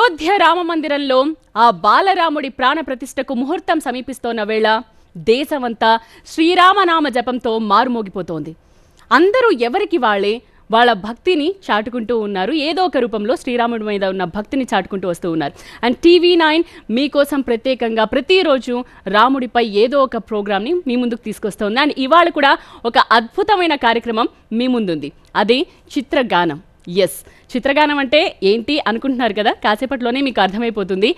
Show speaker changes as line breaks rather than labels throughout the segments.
అయోధ్య రామ మందిరంలో ఆ బాలరాముడి ప్రాణ ప్రతిష్టకు ముహూర్తం సమీపిస్తోన్న వేళ దేశమంతా శ్రీరామనామ జపంతో మారుమోగిపోతోంది. అందరూ ఎవరికి వాళ్ళ భక్తిని చాటుకుంటూ ఉన్నారు. ఏదో ఒక రూపంలో శ్రీరాముడి మీద ఉన్న భక్తిని చాటుకుంటూ వస్తూ ఉన్నారు. అండ్ TV9 మీకోసం ప్రత్యేకంగా ప్రతిరోజు రాముడిపై ఏదో ఒక ప్రోగ్రామ్ని మీ ముందుకు తీసుకొస్తుంది. అండ్ ఇవాళ కూడా ఒక అద్భుతమైన కార్యక్రమం మీ ముందుంది. అదే చిత్రగానం. ఎస్, చిత్రగానం అంటే ఏంటి అనుకుంటున్నారు కదా, కాసేపట్లోనే మీకు అర్థమైపోతుంది.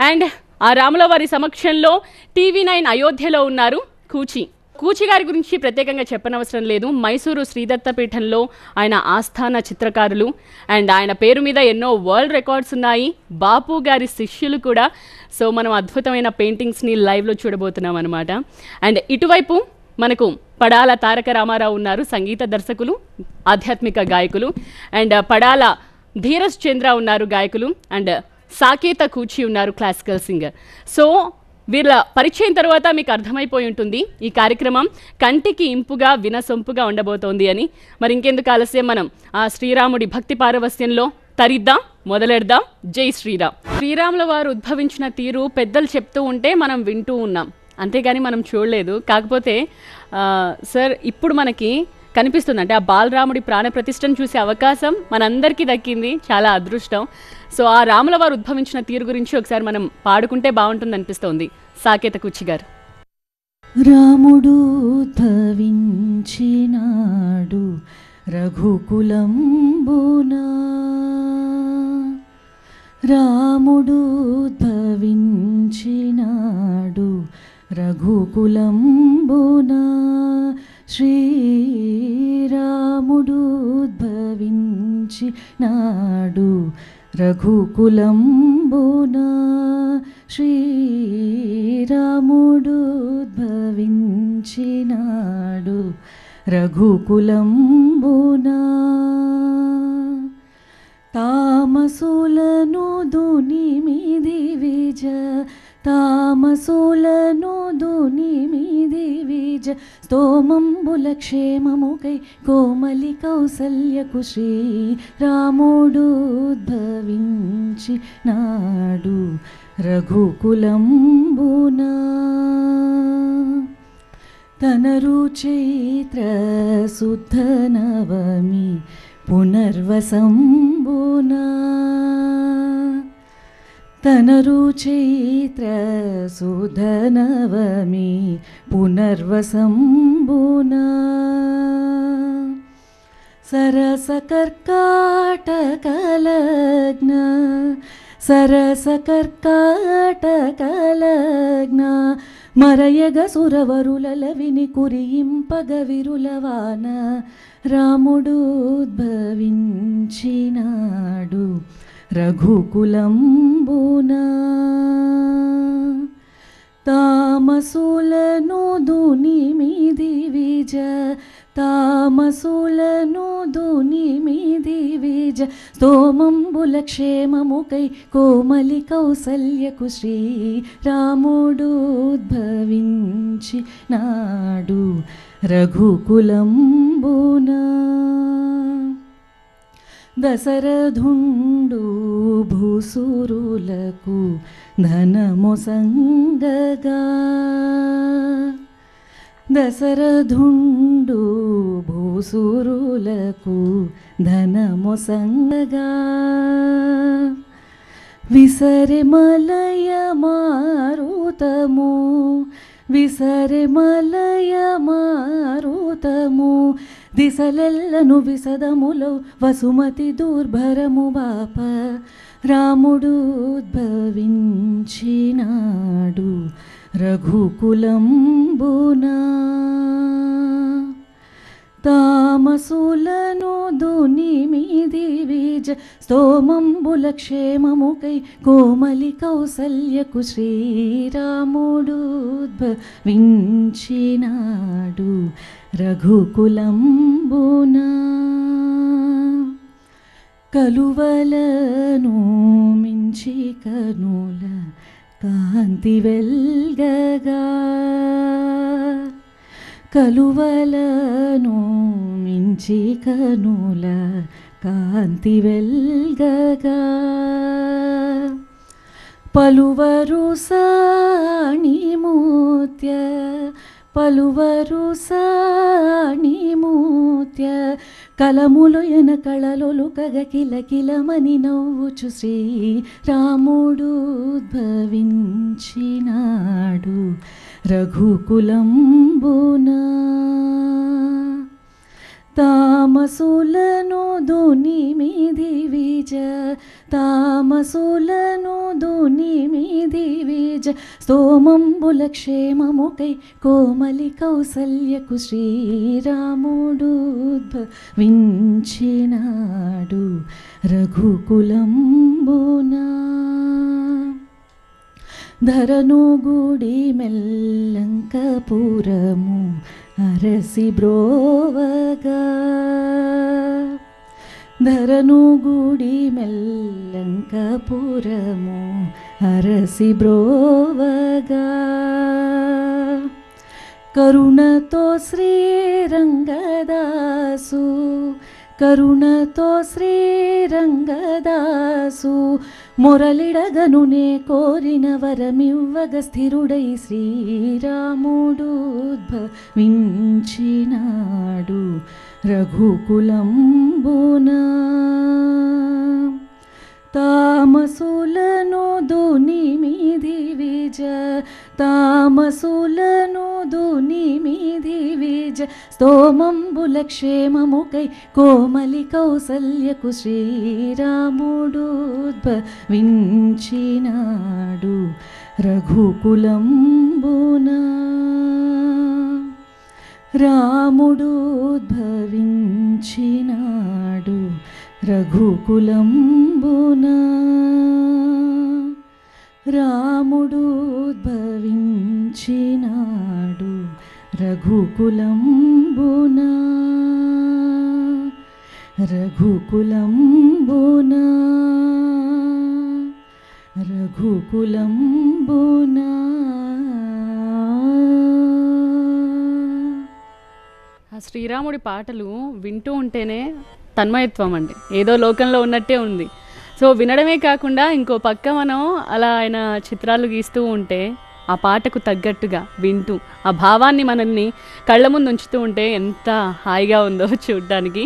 అండ్ ఆ రాముల వారి సమక్షంలో TV9 అయోధ్యలో ఉన్నారు కూచి గారి గురించి ప్రత్యేకంగా చెప్పనవసరం లేదు. మైసూరు శ్రీదత్తపీఠంలో ఆయన ఆస్థాన చిత్రకారులు. అండ్ ఆయన పేరు మీద ఎన్నో వరల్డ్ రికార్డ్స్ ఉన్నాయి. బాపు గారి శిష్యులు కూడా. సో మనం అద్భుతమైన పెయింటింగ్స్ని లైవ్లో చూడబోతున్నాం అనమాట. అండ్ ఇటువైపు మనకు పడాల తారక రామారావు ఉన్నారు, సంగీత దర్శకులు, ఆధ్యాత్మిక గాయకులు. అండ్ పడాల ధీరజ్ చంద్ర ఉన్నారు, గాయకులు. అండ్ సాకేత కూచి ఉన్నారు, క్లాసికల్ సింగర్. సో వీళ్ళ పరిచయం తర్వాత మీకు అర్థమైపోయి ఉంటుంది ఈ కార్యక్రమం కంటికి ఇంపుగా వినసొంపుగా ఉండబోతోంది అని. మరి ఇంకెందుకు ఆలస్యం, మనం ఆ శ్రీరాముడి భక్తి పారవస్యంలో తరిద్దాం, మొదలెడదాం. జై శ్రీరామ్. శ్రీరాముల వారు ఉద్భవించిన తీరు పెద్దలు చెప్తూ ఉంటే మనం వింటూ ఉన్నాం, అంతేగాని మనం చూడలేదు. కాకపోతే సార్ ఇప్పుడు మనకి కనిపిస్తుంది, అంటే ఆ బాలరాముడి ప్రాణ ప్రతిష్టను చూసే అవకాశం మనందరికీ దక్కింది, చాలా అదృష్టం. సో ఆ రాముల వారు ఉద్భవించిన తీరు గురించి ఒకసారి మనం పాడుకుంటే బాగుంటుంది అనిపిస్తోంది. సాకేత కూచి గారు.
రాముడు ఉద్భవించినాడు రఘుకులంబునా, రాముడు ఉద్భవించినాడు రఘుకులంబునా, శ్రీరాముడు ఉద్భవించినాడు రఘుకులంబునా, శ్రీరాముడు ఉద్భవించినాడు రఘుకులంబునా, తామసులను దునిమిది విజ, తామసులను దునిమిది విజ, స్తోమంబుల క్షేమముకై కోమలి కౌసల్యకు శ్రీరాముడు ఉద్భవించినాడు రఘుకులంబునా, తనరు చైత్ర శుద్ధ నవమి పునర్వసంబునా, తనరు చైత్ర శుద్ధ నవమి పునర్వసంబునా, సరస కర్కాటక లగ్న, సరస కర్కాటక లగ్న, మరయగ సురవరుల విని కురియింపగ విరులవాన, రాముడు ఉద్భవించినాడు రఘుకులంబునా, తామసులను దునిమిది విజ, తామసులను దునిమిది విజ, స్తోమంబుల క్షేమముకై కోమలి కౌసల్యకు శ్రీరాముడు ఉద్భవించినాడు రఘుకులంబునా, దశరథుండు భూసురులకు ధనమొసంగగా, దశరథుండు భూసురులకు ధనమొసంగగా, విసరె మలయ మారుతము, విసరె మలయ మారుతము, దిశలెల్లను విసదములో వసుమతి దుర్భరము బాప, రాముడు ఉద్భవించినాడు రఘుకులంబునా, తామసులను దునిమిది విజ, స్తోమంబుల క్షేమముకై కోమలి కౌసల్యకు శ్రీరాముడు ఉద్భవించినాడు రఘుకులంబునా, కలువలను మించి కనుల కాంతి వెల్గగా, కలువలను మించి కనుల కాంతి వెల్గగా, పలువరు సాణిమూత్య పలువరు సాణిమూత్య కలములొయన కళలొలుకగ కిలకిలమని నవ్వుచు శ్రీరాముడు ఉద్భవించినాడు రఘుకులంబునా. తామసులను దునిమిది విజ తామసులను దునిమిది విజ స్తోమంబుల క్షేమముకై కోమలి కౌసల్యకు శ్రీరాముడు ఉద్భవించినాడు రఘుకులంబునా. ధరను గుడి మెల్లంకపురము అరసి బ్రోవగా ధరను గుడి మెల్లంకపురము అరసి బ్రోవగా కరుణతో శ్రీరంగదాసు కరుణతో శ్రీరంగదాసు మొరలిడగనునే కోరిన వరమివ్వగ స్థిరుడై శ్రీరాముడు ఉద్భవించినాడు రఘుకులంబునా. తామసులను దునిమిది విజ తామసులను దునిమిది విజ స్తోమంబుల క్షేమముకై కోమలి కౌసల్యకు శ్రీరాముడు ఉద్భవించినాడు రఘుకులంబునా. రాముడు ఉద్భవించినాడు రఘుకులంబునా. రాముడు ఉద్భవించినాడు రఘుకులంబునా. రఘుకులంబునా రఘుకులంబునా.
ఆ శ్రీరాముడి పాటలు వింటూ ఉంటేనే తన్మయత్వం అండి, ఏదో లోకంలో ఉన్నట్టే ఉంది. సో వినడమే కాకుండా ఇంకో పక్క మనం అలా ఆయన చిత్రాలు గీస్తూ ఉంటే ఆ పాటకు తగ్గట్టుగా వింటూ ఆ భావాన్ని మనల్ని కళ్ళ ముందు ఉంచుతూ ఉంటే ఎంత హాయిగా ఉందో చూడడానికి.